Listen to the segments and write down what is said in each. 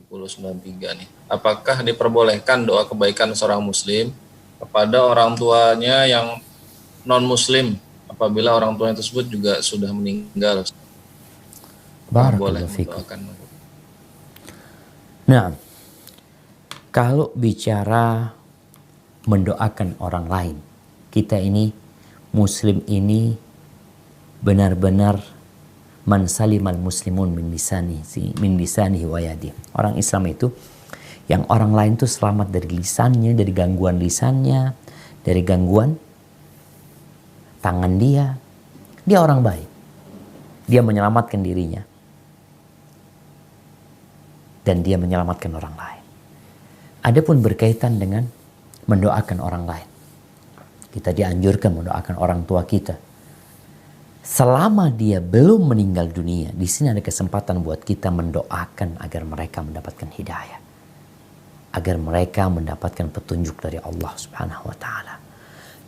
1093 nih. Apakah diperbolehkan doa kebaikan seorang muslim kepada orang tuanya yang non-muslim apabila orang tuanya tersebut juga sudah meninggal? Boleh Barakallahu fikum. mendoakan. Nah, kalau bicara mendoakan orang lain, kita ini muslim ini benar-benar man salimal muslimun min lisanihi wa yadihi. Orang Islam itu yang orang lain itu selamat dari lisannya, dari gangguan lisannya, dari gangguan tangan dia. Dia orang baik. Dia menyelamatkan dirinya. Dan dia menyelamatkan orang lain. Adapun berkaitan dengan mendoakan orang lain. Kita dianjurkan mendoakan orang tua kita. Selama dia belum meninggal dunia, di sini ada kesempatan buat kita mendoakan agar mereka mendapatkan hidayah. Agar mereka mendapatkan petunjuk dari Allah Subhanahu wa taala.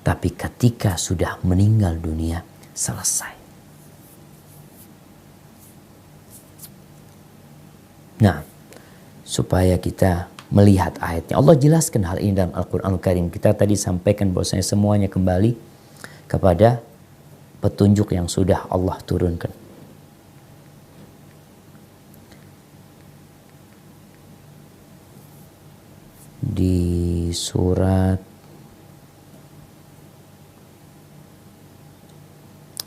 Tapi ketika sudah meninggal dunia, selesai. Nah, supaya kita melihat ayatnya. Allah jelaskan hal ini dalam Al-Quranul Karim. Kita tadi sampaikan bahwasanya semuanya kembali kepada petunjuk yang sudah Allah turunkan. Di surat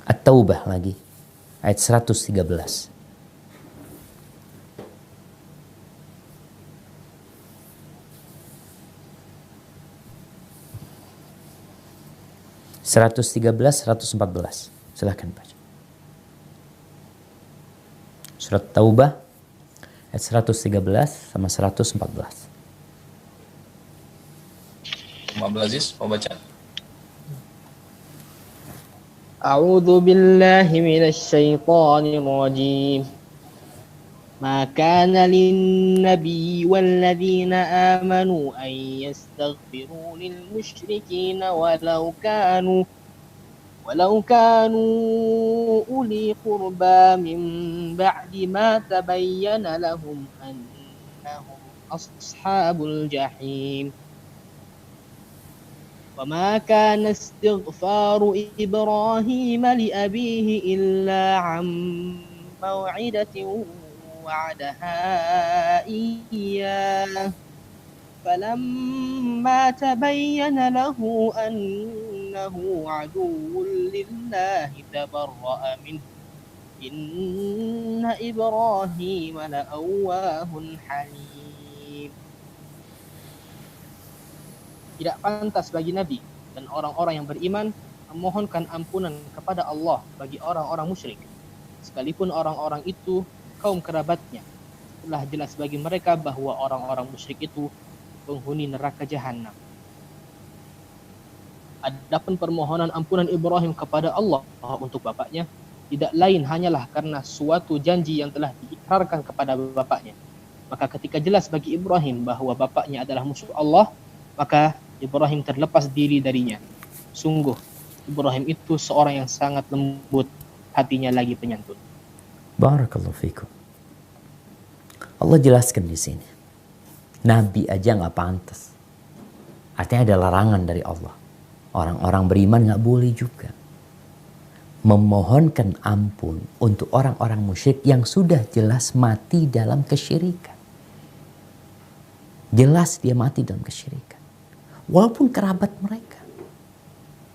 At-Taubah lagi, ayat 113. 113, 114. Silahkan baca. Surat Taubah ayat 113 sama 114. Abdul Aziz mau baca? A'udzu billahi minasy syaithanir rajim. ما كان للنبي والذين آمنوا أن يستغفروا للمشركين ولو كانوا أولي قربى من بعد ما تبين لهم أنهم أصحاب الجحيم وما كان استغفار إبراهيم لأبيه إلا عن موعدة وعدها إياه فلما تبين له أنه عدو لله تبرأ منه إن إبراهيم لأواه حليم. Tidak pantas bagi Nabi dan orang-orang yang beriman memohonkan ampunan kepada Allah bagi orang-orang musyrik, sekalipun orang-orang itu kaum kerabatnya. Telah jelas bagi mereka bahwa orang-orang musyrik itu penghuni neraka jahanam. Adapun permohonan ampunan Ibrahim kepada Allah untuk bapaknya tidak lain hanyalah karena suatu janji yang telah diikrarkan kepada bapaknya. Maka ketika jelas bagi Ibrahim bahwa bapaknya adalah musuh Allah, maka Ibrahim terlepas diri darinya. Sungguh Ibrahim itu seorang yang sangat lembut hatinya lagi penyantun. Barakallahu fikum. Allah jelaskan di sini. Nabi aja nggak pantas. Artinya ada larangan dari Allah. Orang-orang beriman nggak boleh juga memohonkan ampun untuk orang-orang musyrik yang sudah jelas mati dalam kesyirikan. Jelas dia mati dalam kesyirikan. Walaupun kerabat mereka.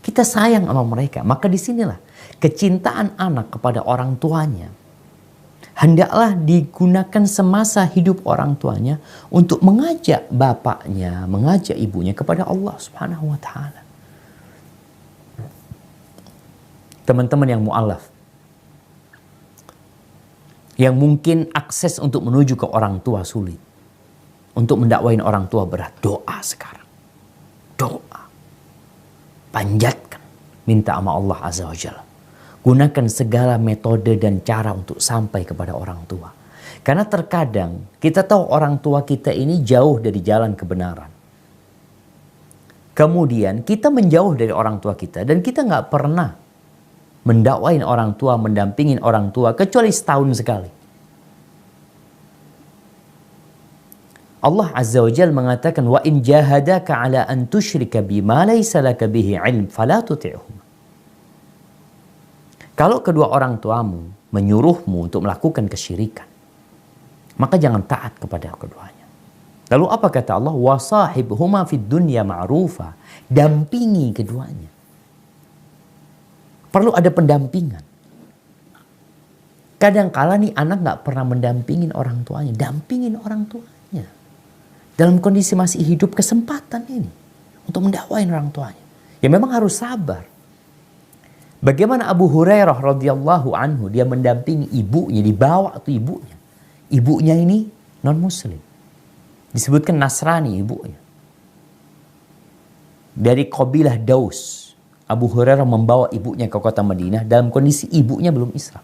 Kita sayang sama mereka. Maka disinilah kecintaan anak kepada orang tuanya hendaklah digunakan semasa hidup orang tuanya untuk mengajak bapaknya, mengajak ibunya kepada Allah Subhanahu wa taala. Teman-teman yang mu'alaf, yang mungkin akses untuk menuju ke orang tua sulit, untuk mendakwain orang tua berat, doa sekarang. Doa. Panjatkan. Minta sama Allah Azza wa Jalla. Gunakan segala metode dan cara untuk sampai kepada orang tua. Karena terkadang kita tahu orang tua kita ini jauh dari jalan kebenaran. Kemudian kita menjauh dari orang tua kita dan kita nggak pernah mendakwain orang tua, mendampingin orang tua kecuali setahun sekali. Allah Azza wa Jalla mengatakan, wa in jahadaka ala an tusyrika bima laysa laka bihi ilm fala tuti'hum. Kalau kedua orang tuamu menyuruhmu untuk melakukan kesyirikan, maka jangan taat kepada keduanya. Lalu apa kata Allah? Wasahibhuma fid dunya ma'rufa. Dampingi keduanya. Perlu ada pendampingan. Kadang-kala nih anak gak pernah mendampingin orang tuanya. Dampingin orang tuanya. Dalam kondisi masih hidup, kesempatan ini untuk mendakwain orang tuanya. Ya memang harus sabar. Bagaimana Abu Hurairah radhiyallahu anhu, dia mendampingi ibunya, dibawa tuh ibunya. Ibunya ini non-muslim. Disebutkan Nasrani ibunya. Dari kabilah Daus. Abu Hurairah membawa ibunya ke kota Madinah dalam kondisi ibunya belum Islam.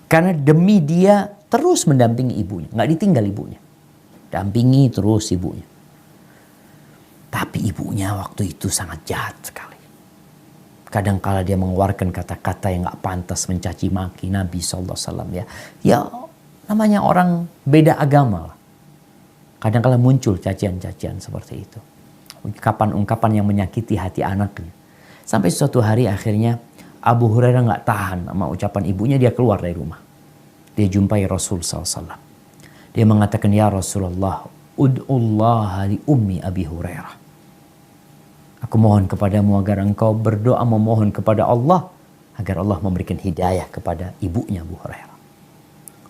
Karena demi dia terus mendampingi ibunya. Nggak ditinggal ibunya. Dampingi terus ibunya. Tapi ibunya waktu itu sangat jahat sekali. Kadang-kala dia mengeluarkan kata-kata yang gak pantas, mencaci maki Nabi SAW ya. Ya namanya orang beda agama lah. Kadang-kala muncul cacian-cacian seperti itu. Ungkapan-ungkapan yang menyakiti hati anaknya. Sampai suatu hari akhirnya Abu Hurairah gak tahan sama ucapan ibunya, dia keluar dari rumah. Dia jumpai Rasul SAW. Dia mengatakan, ya Rasulullah, ud'ullaha li ummi Abi Hurairah. Aku mohon kepadamu agar engkau berdoa memohon kepada Allah agar Allah memberikan hidayah kepada ibunya Abu Hurairah.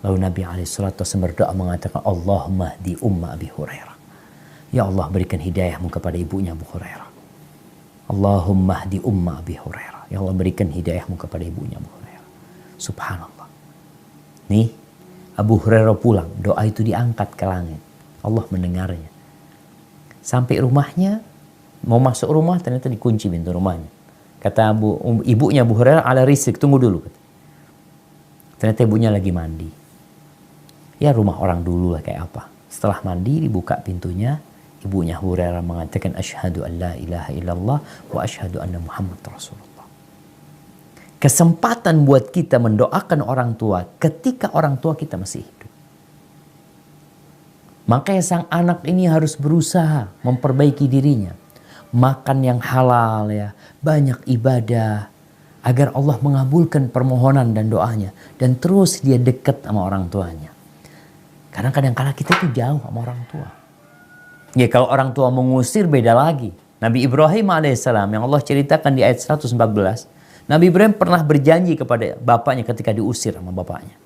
Lalu Nabi SAW berdoa mengatakan, Allahumma hdi umma Abi Hurairah. Ya Allah, berikan hidayahmu kepada ibunya Abu Hurairah. Allahumma hdi umma Abi Hurairah. Ya Allah, berikan hidayahmu kepada ibunya Abu Hurairah. Subhanallah. Nih, Abu Hurairah pulang, doa itu diangkat ke langit. Allah mendengarnya. Sampai rumahnya, mau masuk rumah ternyata dikunci pintu rumahnya. Kata ibunya Abu Hurairah, ala risik, tunggu dulu. Ternyata ibunya lagi mandi. Ya rumah orang dulu lah kayak apa. Setelah mandi dibuka pintunya, ibunya Abu Hurairah mengatakan, asyhadu an la ilaha illallah wa asyhadu anna Muhammad Rasulullah. Kesempatan buat kita mendoakan orang tua ketika orang tua kita masih hidup. Makanya sang anak ini harus berusaha memperbaiki dirinya. Makan yang halal ya, banyak ibadah. Agar Allah mengabulkan permohonan dan doanya. Dan terus dia dekat sama orang tuanya. Karena kadang-kala kita tuh jauh sama orang tua. Ya kalau orang tua mengusir beda lagi. Nabi Ibrahim alaihissalam yang Allah ceritakan di ayat 114. Nabi Ibrahim pernah berjanji kepada bapaknya ketika diusir sama bapaknya.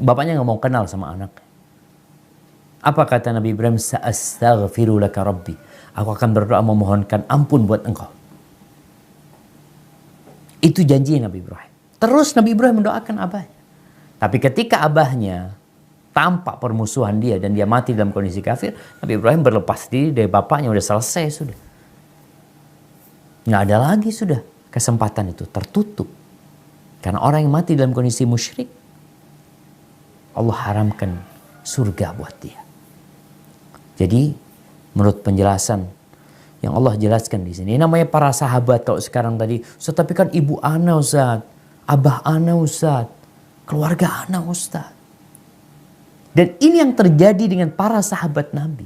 Bapaknya gak mau kenal sama anaknya. Apa kata Nabi Ibrahim? Sa'astaghfiru laka rabbi. Aku akan berdoa memohonkan ampun buat engkau. Itu janji Nabi Ibrahim. Terus Nabi Ibrahim mendoakan abahnya. Tapi ketika abahnya tampak permusuhan dia dan dia mati dalam kondisi kafir, Nabi Ibrahim berlepas diri dari bapaknya, udah selesai sudah. Nggak ada lagi sudah. Kesempatan itu tertutup. Karena orang yang mati dalam kondisi musyrik, Allah haramkan surga buat dia. Jadi menurut penjelasan yang Allah jelaskan di sini, ini namanya para sahabat. Kalau sekarang tadi, Ustaz, tapi kan ibu ana Ustaz, abah ana Ustaz, keluarga ana Ustaz. Dan ini yang terjadi dengan para sahabat Nabi.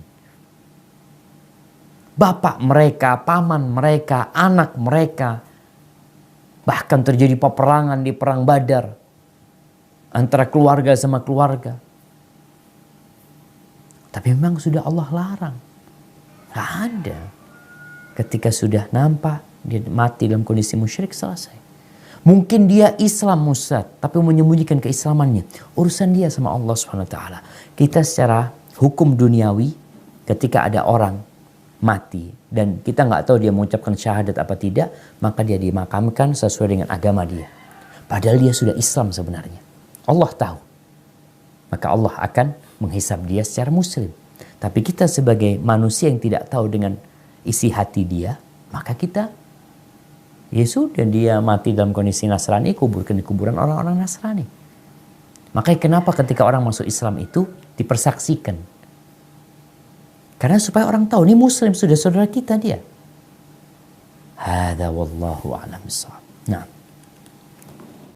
Bapak mereka, paman mereka, anak mereka. Bahkan terjadi peperangan di perang Badar. Antara keluarga sama keluarga. Tapi memang sudah Allah larang. Gak ada. Ketika sudah nampak dia mati dalam kondisi musyrik, selesai. Mungkin dia Islam Ustaz, tapi menyembunyikan keislamannya. Urusan dia sama Allah SWT. Kita secara hukum duniawi, ketika ada orang mati dan kita nggak tahu dia mengucapkan syahadat apa tidak, maka dia dimakamkan sesuai dengan agama dia. Padahal dia sudah Islam sebenarnya. Allah tahu. Maka Allah akan menghisab dia secara muslim. Tapi kita sebagai manusia yang tidak tahu dengan isi hati dia, maka kita, ya sudah, dia mati dalam kondisi Nasrani, kuburkan di kuburan orang-orang Nasrani. Makanya kenapa ketika orang masuk Islam itu dipersaksikan? Karena supaya orang tahu, ini muslim, sudah saudara kita dia. Hada wallahu a'lam bissawab. Nah.